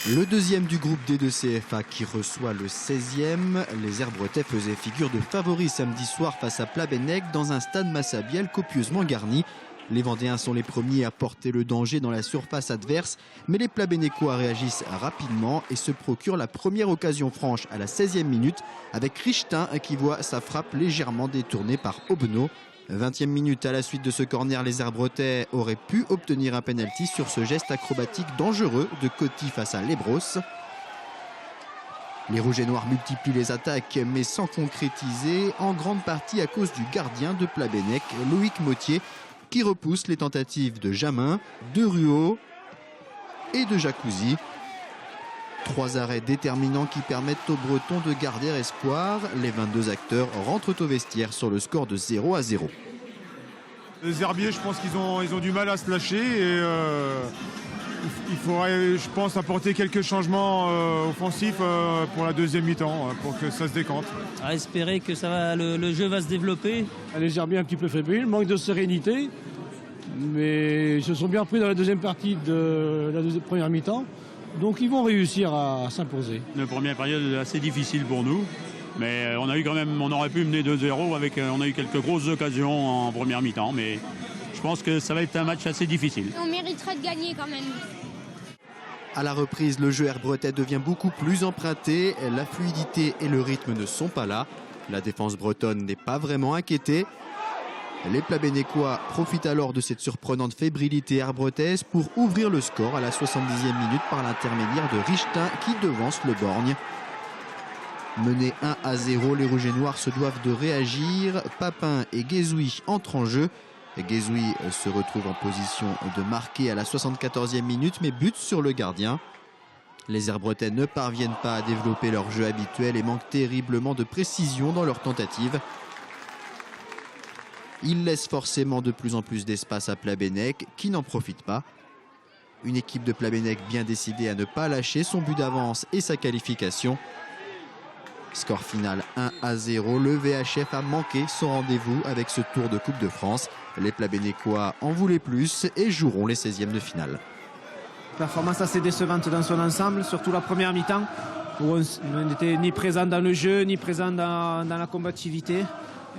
Le deuxième du groupe D de CFA qui reçoit le 16e. Les Herbretais faisaient figure de favoris samedi soir face à Plabennec dans un stade Massabielle copieusement garni. Les Vendéens sont les premiers à porter le danger dans la surface adverse, mais les Plabennecquois réagissent rapidement et se procurent la première occasion franche à la 16e minute avec Richtin qui voit sa frappe légèrement détournée par Aubeneau. 20e minute, à la suite de ce corner, les Herbretais auraient pu obtenir un penalty sur ce geste acrobatique dangereux de Coty face à Lebros. Les Rouges et Noirs multiplient les attaques mais sans concrétiser, en grande partie à cause du gardien de Plabennec, Loïc Mottier, qui repousse les tentatives de Jamin, de Ruot et de Jacuzzi. 3 arrêts déterminants qui permettent aux Bretons de garder espoir. Les 22 acteurs rentrent au vestiaire sur le score de 0-0. Les Herbiers, je pense qu'ils ont du mal à se lâcher et il faudrait, je pense, apporter quelques changements offensifs pour la deuxième mi-temps pour que ça se décante. À espérer que le jeu va se développer. Les Herbiers un petit peu fébriles, manque de sérénité, mais ils se sont bien pris dans la deuxième partie de la première mi-temps. Donc ils vont réussir à s'imposer. Une première période assez difficile pour nous, mais on aurait pu mener 2-0 on a eu quelques grosses occasions en première mi-temps, mais je pense que ça va être un match assez difficile. On mériterait de gagner quand même. À la reprise, le jeu herbretais devient beaucoup plus emprunté. La fluidité et le rythme ne sont pas là. La défense bretonne n'est pas vraiment inquiétée. Les Plabennecquois profitent alors de cette surprenante fébrilité herbretaise pour ouvrir le score à la 70e minute par l'intermédiaire de Richtin qui devance le Borgne. Menés 1-0, les Rouges et Noirs se doivent de réagir. Papin et Guézoui entrent en jeu. Guézoui se retrouve en position de marquer à la 74e minute mais bute sur le gardien. Les Herbretais ne parviennent pas à développer leur jeu habituel et manquent terriblement de précision dans leurs tentatives. Il laisse forcément de plus en plus d'espace à Plabennec qui n'en profite pas. Une équipe de Plabennec bien décidée à ne pas lâcher son but d'avance et sa qualification. Score final 1-0. Le VHF a manqué son rendez-vous avec ce tour de Coupe de France. Les Plabennecquois en voulaient plus et joueront les 16e de finale. Performance assez décevante dans son ensemble, surtout la première mi-temps où on n'était ni présent dans le jeu ni présent dans la combativité.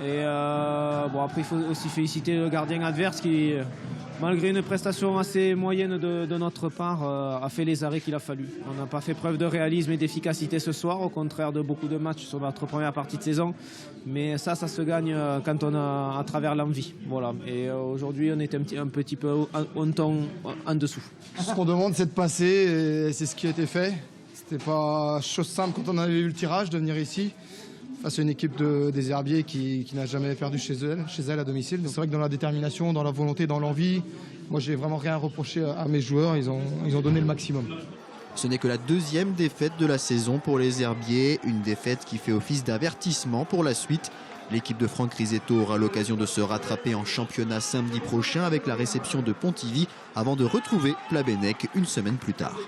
Et après il faut aussi féliciter le gardien adverse qui, malgré une prestation assez moyenne de notre part, a fait les arrêts qu'il a fallu. On n'a pas fait preuve de réalisme et d'efficacité ce soir, au contraire de beaucoup de matchs sur notre première partie de saison. Mais ça se gagne quand on a à travers l'envie. Voilà. Et aujourd'hui on est un petit peu en dessous. Ce qu'on demande c'est de passer et c'est ce qui a été fait. C'était pas chose simple quand on avait eu le tirage de venir ici. C'est une équipe des Herbiers qui n'a jamais perdu chez elle à domicile. C'est vrai que dans la détermination, dans la volonté, dans l'envie, moi j'ai vraiment rien à reprocher à mes joueurs, ils ont donné le maximum. Ce n'est que la deuxième défaite de la saison pour les Herbiers, une défaite qui fait office d'avertissement pour la suite. L'équipe de Franck Risetto aura l'occasion de se rattraper en championnat samedi prochain avec la réception de Pontivy avant de retrouver Plabennec une semaine plus tard.